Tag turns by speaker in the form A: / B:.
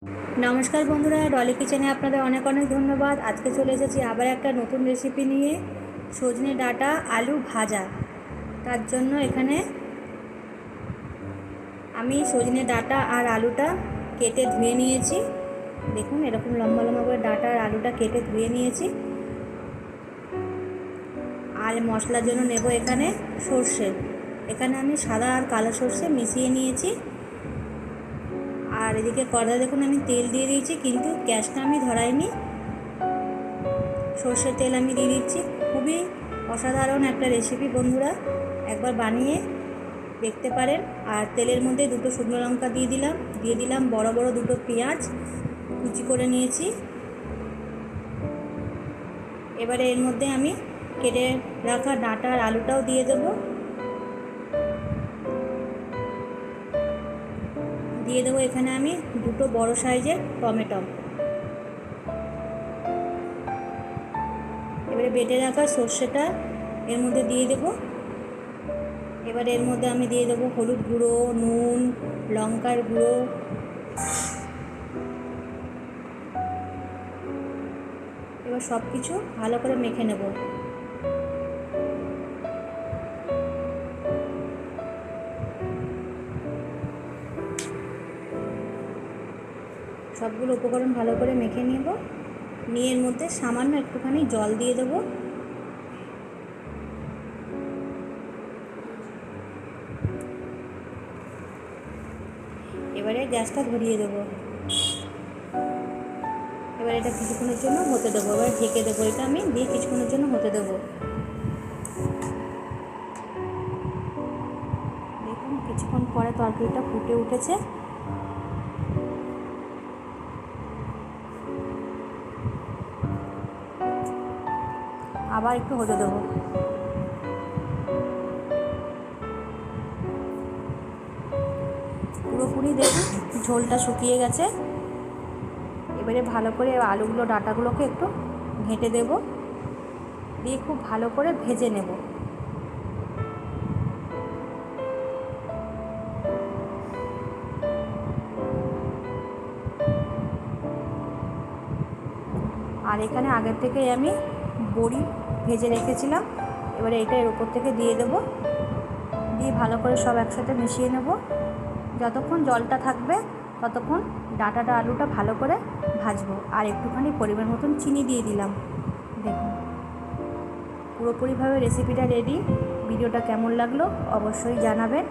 A: নমস্কার বন্ধুরা, ডলি কিচেনে আপনাদের অনেক অনেক ধন্যবাদ। আজকে চলে এসেছি আবার একটা নতুন রেসিপি নিয়ে, সজনে ডাঁটা আলু ভাজা। তার জন্য এখানে আমি সজনে ডাঁটা আর আলুটা কেটে ধুয়ে নিয়েছি। দেখুন, এরকম লম্বা লম্বা করে ডাঁটা আর আলুটা কেটে ধুয়ে নিয়েছি। আর মশলার জন্য নেব এখানে সর্ষে। এখানে আমি সাদা আর কালো সর্ষে মিশিয়ে নিয়েছি। আর এদিকে কড়াই দেখুন আমি তেল দিয়ে দিয়েছি, কিন্তু গ্যাসটা আমি ধরাইনি। সর্ষের তেল আমি দিয়ে দিচ্ছি। খুবই অসাধারণ একটা রেসিপি বন্ধুরা, একবার বানিয়ে দেখতে পারেন। আর তেলের মধ্যে দুটো শুকনো লঙ্কা দিয়ে দিলাম বড় বড় দুটো পেঁয়াজ কুচি করে নিয়েছি। এবারে এর মধ্যে আমি কেটে রাখা ডাঁটা আর আলুটাও দিয়ে দেবো। এখানে আমি দুটো বড় সাইজের টমেটো। এবারে বেটে রাখা সর্ষেটা এর মধ্যে দিয়ে দেব। এবারে এর মধ্যে আমি দিয়ে দেবো হলুদ গুঁড়ো, নুন, লঙ্কার গুঁড়ো। এবার সব কিছু ভালো করে মেখে নেব। সবগুলো উপকরণ ভালো করে মেখে নেব। নিয়ে এর মধ্যে সামান্য একটুখানি জল দিয়ে দেবো। এবারে গ্যাসটা ধরিয়ে দেবো। এবার এটা কিছুক্ষণের জন্য হতে দেবো। এবার ঢেকে দেবো। এটা আমি দিয়ে কিছুক্ষণের জন্য হতে দেবো। দেখুন, কিছুক্ষণ পরে তরকারিটা ফুটে উঠেছে। আবার একটু হতে দেবো। পুরোপুরি দেখুন ঝোলটা শুকিয়ে গেছে। এবারে ভালো করে আলুগুলো ডাঁটাগুলোকে একটু ঘেঁটে দেব, দিয়ে খুব ভালো করে ভেজে নেব। আর এখানে আগের থেকেই আমি বড়ি ভেজে রেখেছিলাম। এবারে এটা এর উপর থেকে দিয়ে দেব। দিয়ে ভালো করে সব একসাথে মিশিয়ে নেব। যতক্ষণ জলটা থাকবে ততক্ষণ ডাঁটাটা আলুটা ভালো করে ভাজবো। আর একটুখানি পরিমাণ মতন চিনি দিয়ে দিলাম। দেখুন, পুরোপুরিভাবে রেসিপিটা রেডি। ভিডিওটা কেমন লাগলো অবশ্যই জানাবেন।